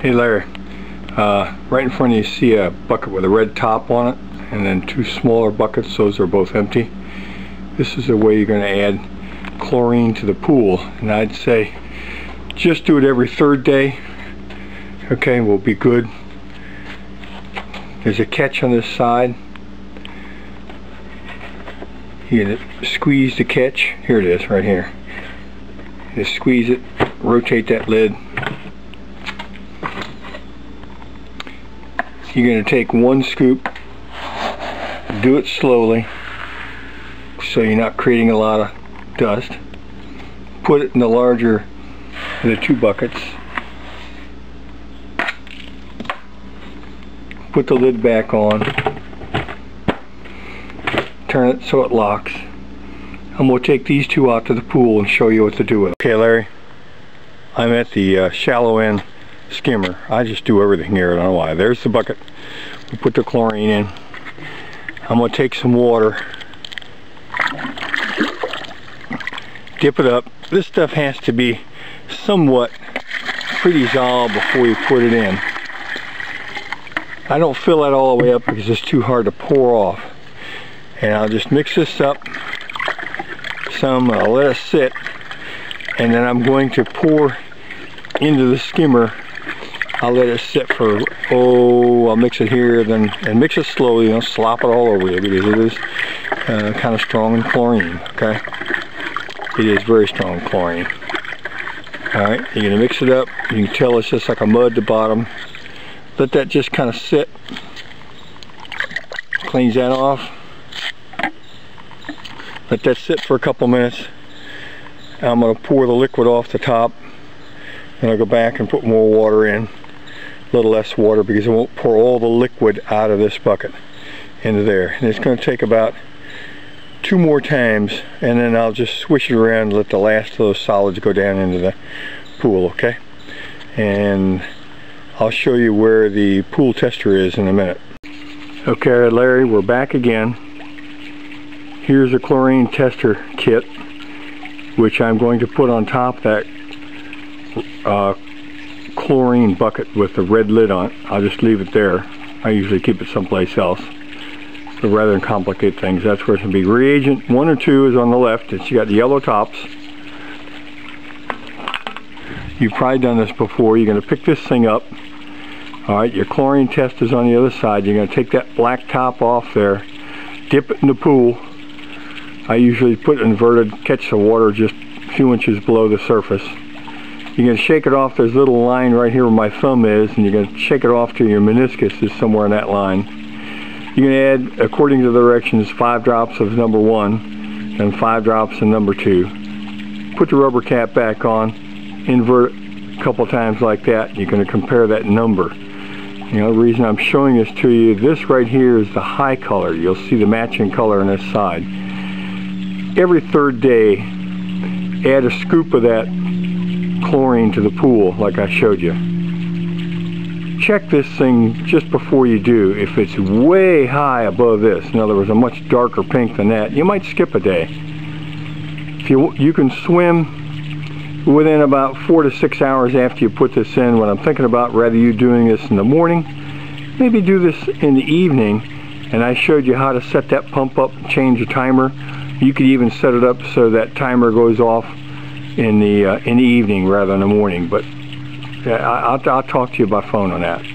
Hey Larry, right in front of you see a bucket with a red top on it, and then two smaller buckets. Those are both empty. This is the way you're going to add chlorine to the pool, and I'd say just do it every third day. Okay, we'll be good. There's a catch on this side. You squeeze the catch. Here it is, right here. Just squeeze it, rotate that lid. You're going to take one scoop, do it slowly so you're not creating a lot of dust. Put it in the larger of the two buckets. Put the lid back on. Turn it so it locks. I'm going to take these two out to the pool and show you what to do with them. Okay Larry, I'm at the shallow end skimmer. I just do everything here, I don't know why. There's the bucket. We put the chlorine in. I'm going to take some water, dip it up. This stuff has to be somewhat pre-dissolved before you put it in. I don't fill that all the way up because it's too hard to pour off. And I'll just mix this up some, let it sit, and then I'm going to pour into the skimmer. I'll let it sit for, I'll mix it here, and mix it slowly, don't slop it all over you, because it is kind of strong in chlorine, okay? It is very strong chlorine. Alright, you're going to mix it up. You can tell it's just like a mud at the bottom. Let that just kind of sit. Cleans that off. Let that sit for a couple minutes. I'm going to pour the liquid off the top. Then I'll go back and put more water in. A little less water because it won't pour all the liquid out of this bucket into there. And it's going to take about 2 more times, and then I'll just swish it around and let the last of those solids go down into the pool, okay? And I'll show you where the pool tester is in a minute. Okay Larry, we're back again. Here's a chlorine tester kit, which I'm going to put on top of that chlorine bucket with the red lid on it. I'll just leave it there. I usually keep it someplace else. But rather than complicate things, that's where it's going to be. Reagent 1 or 2 is on the left. It's got the yellow tops. You've probably done this before. You're going to pick this thing up. Alright, your chlorine test is on the other side. You're going to take that black top off there, dip it in the pool. I usually put it inverted, catch the water just a few inches below the surface. You're going to shake it off. There's a little line right here where my thumb is, and you're going to shake it off to your meniscus is somewhere in that line. You're going to add, according to the directions, 5 drops of number 1 and 5 drops of number 2. Put the rubber cap back on, invert it a couple times like that. You're going to compare that number. You know, the reason I'm showing this to you, this right here is the high color. You'll see the matching color on this side. Every third day, add a scoop of that chlorine to the pool like I showed you. Check this thing just before you do. If it's way high above this, in other words a much darker pink than that, you might skip a day. If you can swim within about 4 to 6 hours after you put this in. What I'm thinking about, rather you doing this in the morning, maybe do this in the evening. And I showed you how to set that pump up and change the timer. You could even set it up so that timer goes off in the evening rather than the morning. But I'll talk to you by phone on that.